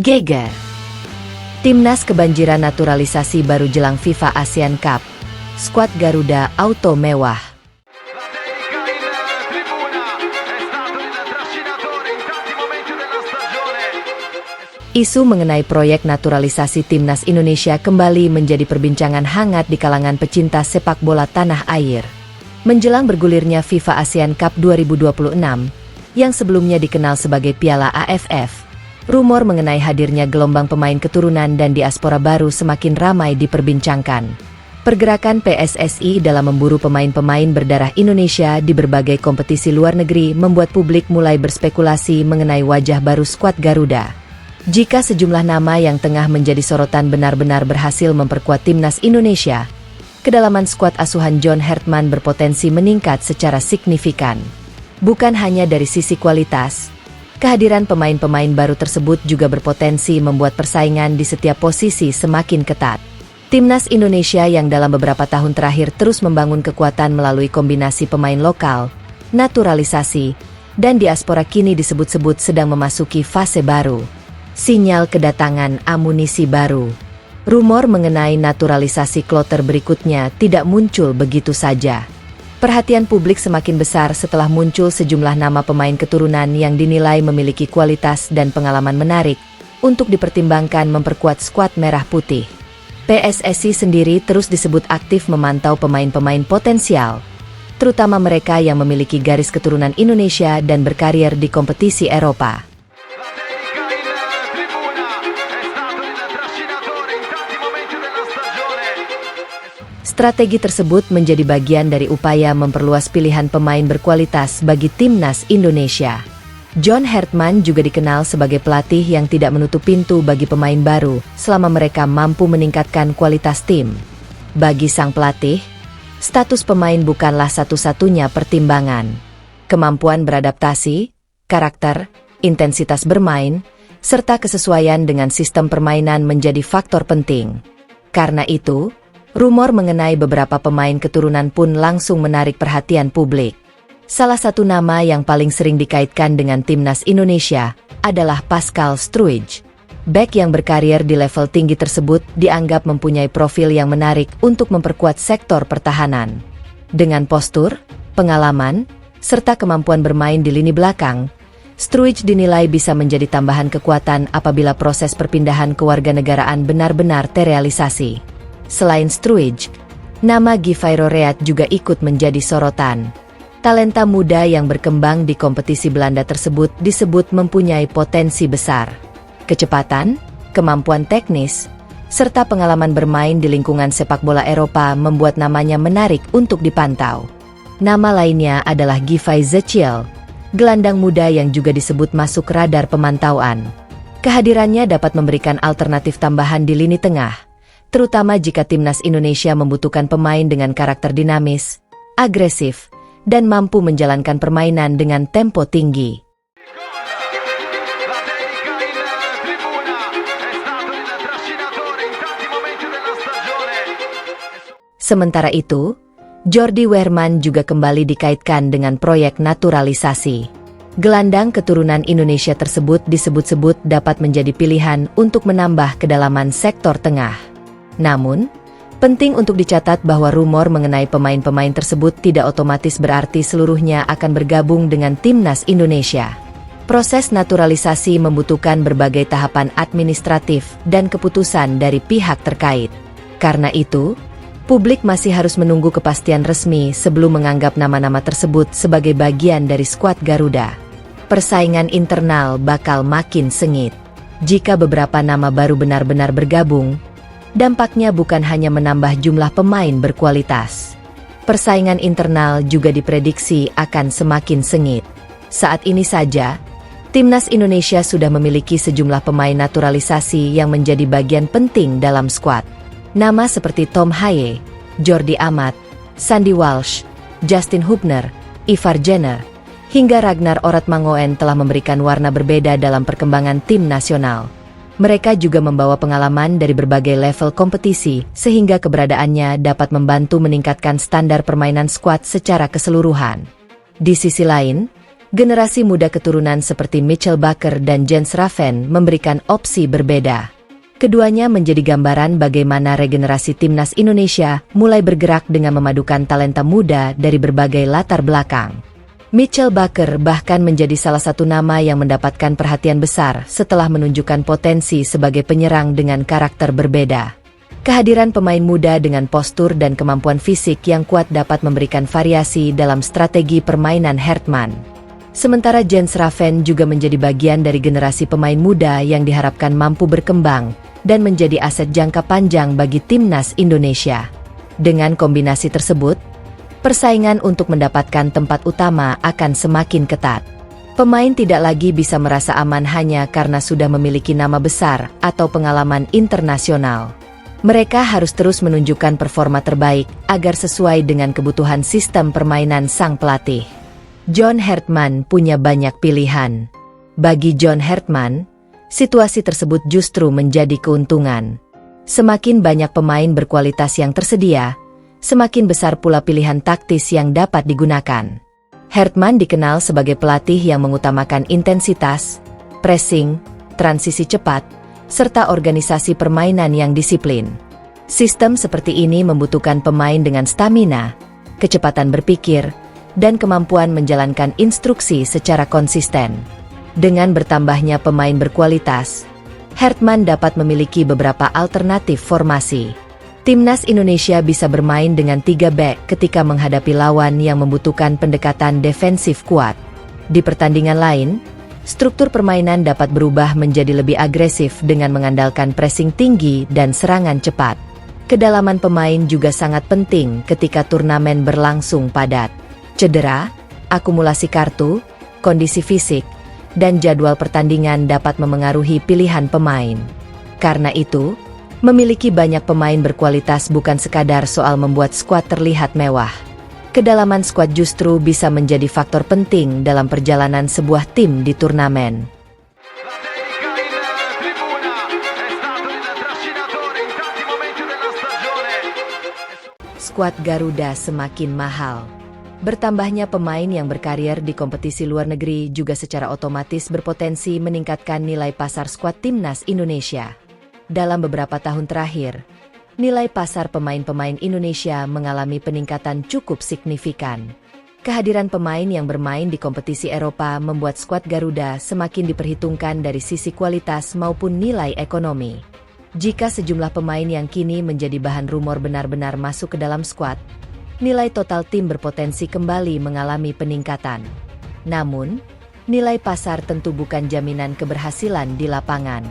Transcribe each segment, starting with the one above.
Geger. Timnas kebanjiran naturalisasi baru jelang FIFA ASEAN Cup. Skuad Garuda auto mewah. Isu mengenai proyek naturalisasi Timnas Indonesia kembali menjadi perbincangan hangat di kalangan pecinta sepak bola tanah air. Menjelang bergulirnya FIFA ASEAN Cup 2026, yang sebelumnya dikenal sebagai Piala AFF, rumor mengenai hadirnya gelombang pemain keturunan dan diaspora baru semakin ramai diperbincangkan. Pergerakan PSSI dalam memburu pemain-pemain berdarah Indonesia di berbagai kompetisi luar negeri membuat publik mulai berspekulasi mengenai wajah baru skuad Garuda. Jika sejumlah nama yang tengah menjadi sorotan benar-benar berhasil memperkuat Timnas Indonesia, kedalaman skuad asuhan John Hartman berpotensi meningkat secara signifikan. Bukan hanya dari sisi kualitas, kehadiran pemain-pemain baru tersebut juga berpotensi membuat persaingan di setiap posisi semakin ketat. Timnas Indonesia yang dalam beberapa tahun terakhir terus membangun kekuatan melalui kombinasi pemain lokal, naturalisasi, dan diaspora kini disebut-sebut sedang memasuki fase baru. Sinyal kedatangan amunisi baru. Rumor mengenai naturalisasi kloter berikutnya tidak muncul begitu saja. Perhatian publik semakin besar setelah muncul sejumlah nama pemain keturunan yang dinilai memiliki kualitas dan pengalaman menarik untuk dipertimbangkan memperkuat skuad merah putih. PSSI sendiri terus disebut aktif memantau pemain-pemain potensial, terutama mereka yang memiliki garis keturunan Indonesia dan berkarir di kompetisi Eropa. Strategi tersebut menjadi bagian dari upaya memperluas pilihan pemain berkualitas bagi Timnas Indonesia. John Hartman juga dikenal sebagai pelatih yang tidak menutup pintu bagi pemain baru selama mereka mampu meningkatkan kualitas tim. Bagi sang pelatih, status pemain bukanlah satu-satunya pertimbangan. Kemampuan beradaptasi, karakter, intensitas bermain, serta kesesuaian dengan sistem permainan menjadi faktor penting. Karena itu, rumor mengenai beberapa pemain keturunan pun langsung menarik perhatian publik. Salah satu nama yang paling sering dikaitkan dengan Timnas Indonesia adalah Pascal Struij. Bek yang berkarir di level tinggi tersebut dianggap mempunyai profil yang menarik untuk memperkuat sektor pertahanan. Dengan postur, pengalaman, serta kemampuan bermain di lini belakang, Struij dinilai bisa menjadi tambahan kekuatan apabila proses perpindahan kewarganegaraan benar-benar terrealisasi. Selain Struij, nama Givayro Reat juga ikut menjadi sorotan. Talenta muda yang berkembang di kompetisi Belanda tersebut disebut mempunyai potensi besar. Kecepatan, kemampuan teknis, serta pengalaman bermain di lingkungan sepak bola Eropa membuat namanya menarik untuk dipantau. Nama lainnya adalah Givay Zechiel, gelandang muda yang juga disebut masuk radar pemantauan. Kehadirannya dapat memberikan alternatif tambahan di lini tengah, terutama jika Timnas Indonesia membutuhkan pemain dengan karakter dinamis, agresif, dan mampu menjalankan permainan dengan tempo tinggi. Sementara itu, Jordi Wehrman juga kembali dikaitkan dengan proyek naturalisasi. Gelandang keturunan Indonesia tersebut disebut-sebut dapat menjadi pilihan untuk menambah kedalaman sektor tengah. Namun, penting untuk dicatat bahwa rumor mengenai pemain-pemain tersebut tidak otomatis berarti seluruhnya akan bergabung dengan Timnas Indonesia. Proses naturalisasi membutuhkan berbagai tahapan administratif dan keputusan dari pihak terkait. Karena itu, publik masih harus menunggu kepastian resmi sebelum menganggap nama-nama tersebut sebagai bagian dari skuad Garuda. Persaingan internal bakal makin sengit. Jika beberapa nama baru benar-benar bergabung, dampaknya bukan hanya menambah jumlah pemain berkualitas. Persaingan internal juga diprediksi akan semakin sengit. Saat ini saja, Timnas Indonesia sudah memiliki sejumlah pemain naturalisasi yang menjadi bagian penting dalam skuad. Nama seperti Tom Haye, Jordi Amat, Sandy Walsh, Justin Hubner, Ivar Jenner, hingga Ragnar Oratmangoen telah memberikan warna berbeda dalam perkembangan tim nasional. Mereka juga membawa pengalaman dari berbagai level kompetisi, sehingga keberadaannya dapat membantu meningkatkan standar permainan skuad secara keseluruhan. Di sisi lain, Generasi muda keturunan seperti Mitchell Baker dan Jens Raven memberikan opsi berbeda. Keduanya menjadi gambaran bagaimana regenerasi timnas Indonesia mulai bergerak dengan memadukan talenta muda dari berbagai latar belakang. Mitchell Baker bahkan menjadi salah satu nama yang mendapatkan perhatian besar setelah menunjukkan potensi sebagai penyerang dengan karakter berbeda. Kehadiran pemain muda dengan postur dan kemampuan fisik yang kuat dapat memberikan variasi dalam strategi permainan Hertman. Sementara Jens Raven juga menjadi bagian dari generasi pemain muda yang diharapkan mampu berkembang dan menjadi aset jangka panjang bagi timnas Indonesia. Dengan kombinasi tersebut, persaingan untuk mendapatkan tempat utama akan semakin ketat. Pemain tidak lagi bisa merasa aman hanya karena sudah memiliki nama besar atau pengalaman internasional. Mereka harus terus menunjukkan performa terbaik agar sesuai dengan kebutuhan sistem permainan sang pelatih. John Hertman punya banyak pilihan. Bagi John Hertman, situasi tersebut justru menjadi keuntungan. Semakin banyak pemain berkualitas yang tersedia, semakin besar pula pilihan taktis yang dapat digunakan. Hertman dikenal sebagai pelatih yang mengutamakan intensitas, pressing, transisi cepat, serta organisasi permainan yang disiplin. Sistem seperti ini membutuhkan pemain dengan stamina, kecepatan berpikir, dan kemampuan menjalankan instruksi secara konsisten. Dengan bertambahnya pemain berkualitas, Hertman dapat memiliki beberapa alternatif formasi. Timnas Indonesia bisa bermain dengan 3 back ketika menghadapi lawan yang membutuhkan pendekatan defensif kuat. Di pertandingan lain, struktur permainan dapat berubah menjadi lebih agresif dengan mengandalkan pressing tinggi dan serangan cepat. Kedalaman pemain juga sangat penting ketika turnamen berlangsung padat. Cedera, akumulasi kartu, kondisi fisik, dan jadwal pertandingan dapat memengaruhi pilihan pemain. Karena itu, memiliki banyak pemain berkualitas bukan sekadar soal membuat skuad terlihat mewah. Kedalaman skuad justru bisa menjadi faktor penting dalam perjalanan sebuah tim di turnamen. Skuad Garuda semakin mahal. Bertambahnya pemain yang berkarir di kompetisi luar negeri juga secara otomatis berpotensi meningkatkan nilai pasar skuad timnas Indonesia. Dalam beberapa tahun terakhir, nilai pasar pemain-pemain Indonesia mengalami peningkatan cukup signifikan. Kehadiran pemain yang bermain di kompetisi Eropa membuat skuad Garuda semakin diperhitungkan dari sisi kualitas maupun nilai ekonomi. Jika sejumlah pemain yang kini menjadi bahan rumor benar-benar masuk ke dalam skuad, nilai total tim berpotensi kembali mengalami peningkatan. Namun, nilai pasar tentu bukan jaminan keberhasilan di lapangan.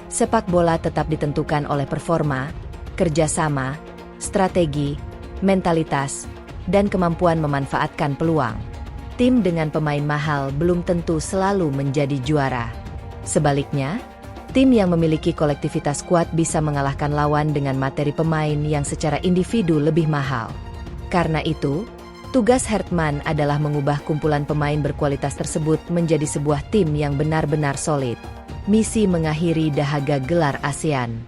Sepak bola tetap ditentukan oleh performa, kerjasama, strategi, mentalitas, dan kemampuan memanfaatkan peluang. Tim dengan pemain mahal belum tentu selalu menjadi juara. Sebaliknya, tim yang memiliki kolektivitas kuat bisa mengalahkan lawan dengan materi pemain yang secara individu lebih mahal. Karena itu, tugas Hertman adalah mengubah kumpulan pemain berkualitas tersebut menjadi sebuah tim yang benar-benar solid. Misi mengakhiri dahaga gelar ASEAN.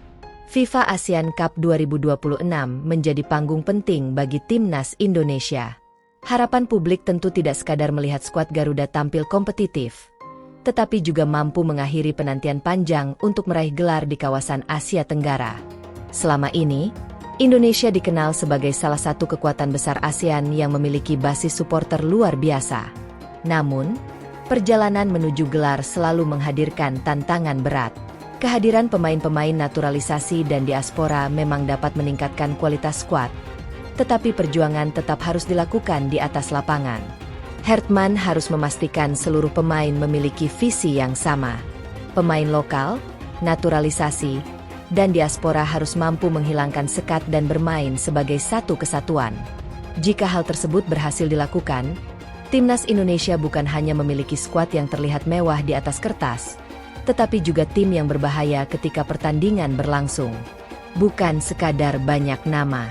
FIFA ASEAN Cup 2026 menjadi panggung penting bagi timnas Indonesia. Harapan publik tentu tidak sekadar melihat skuad Garuda tampil kompetitif, tetapi juga mampu mengakhiri penantian panjang untuk meraih gelar di kawasan Asia Tenggara. Selama ini, Indonesia dikenal sebagai salah satu kekuatan besar ASEAN yang memiliki basis supporter luar biasa. Namun, perjalanan menuju gelar selalu menghadirkan tantangan berat. Kehadiran pemain-pemain naturalisasi dan diaspora memang dapat meningkatkan kualitas skuad, tetapi perjuangan tetap harus dilakukan di atas lapangan. Hertman harus memastikan seluruh pemain memiliki visi yang sama. Pemain lokal, naturalisasi, dan diaspora harus mampu menghilangkan sekat dan bermain sebagai satu kesatuan. Jika hal tersebut berhasil dilakukan, timnas Indonesia bukan hanya memiliki skuad yang terlihat mewah di atas kertas, tetapi juga tim yang berbahaya ketika pertandingan berlangsung. Bukan sekadar banyak nama.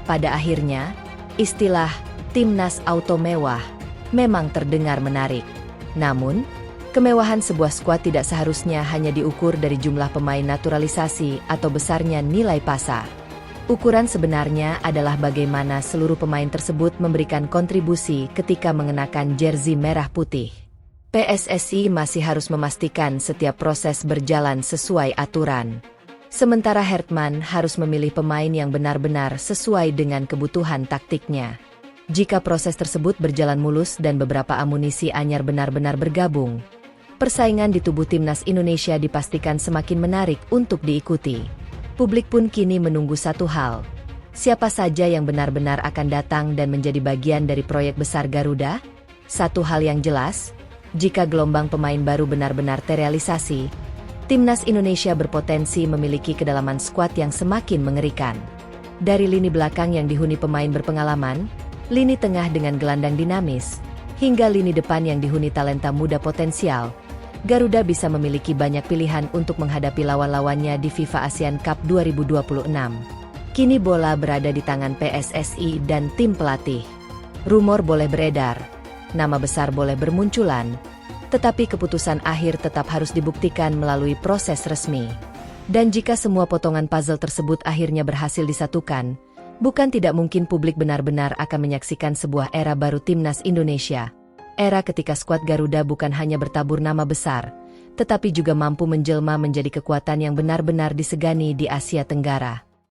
Pada akhirnya, istilah timnas auto mewah memang terdengar menarik. Namun, kemewahan sebuah skuad tidak seharusnya hanya diukur dari jumlah pemain naturalisasi atau besarnya nilai pasar. Ukuran sebenarnya adalah bagaimana seluruh pemain tersebut memberikan kontribusi ketika mengenakan jersey merah putih. PSSI masih harus memastikan setiap proses berjalan sesuai aturan. Sementara Hertman harus memilih pemain yang benar-benar sesuai dengan kebutuhan taktiknya. Jika proses tersebut berjalan mulus dan beberapa amunisi anyar benar-benar bergabung, persaingan di tubuh timnas Indonesia dipastikan semakin menarik untuk diikuti. Publik pun kini menunggu satu hal. Siapa saja yang benar-benar akan datang dan menjadi bagian dari proyek besar Garuda? Satu hal yang jelas, jika gelombang pemain baru benar-benar terrealisasi, timnas Indonesia berpotensi memiliki kedalaman skuad yang semakin mengerikan. Dari lini belakang yang dihuni pemain berpengalaman, lini tengah dengan gelandang dinamis, hingga lini depan yang dihuni talenta muda potensial, Garuda bisa memiliki banyak pilihan untuk menghadapi lawan-lawannya di FIFA ASEAN Cup 2026. Kini bola berada di tangan PSSI dan tim pelatih. Rumor boleh beredar, nama besar boleh bermunculan, tetapi keputusan akhir tetap harus dibuktikan melalui proses resmi. Dan jika semua potongan puzzle tersebut akhirnya berhasil disatukan, bukan tidak mungkin publik benar-benar akan menyaksikan sebuah era baru timnas Indonesia. Era ketika skuad Garuda bukan hanya bertabur nama besar, tetapi juga mampu menjelma menjadi kekuatan yang benar-benar disegani di Asia Tenggara.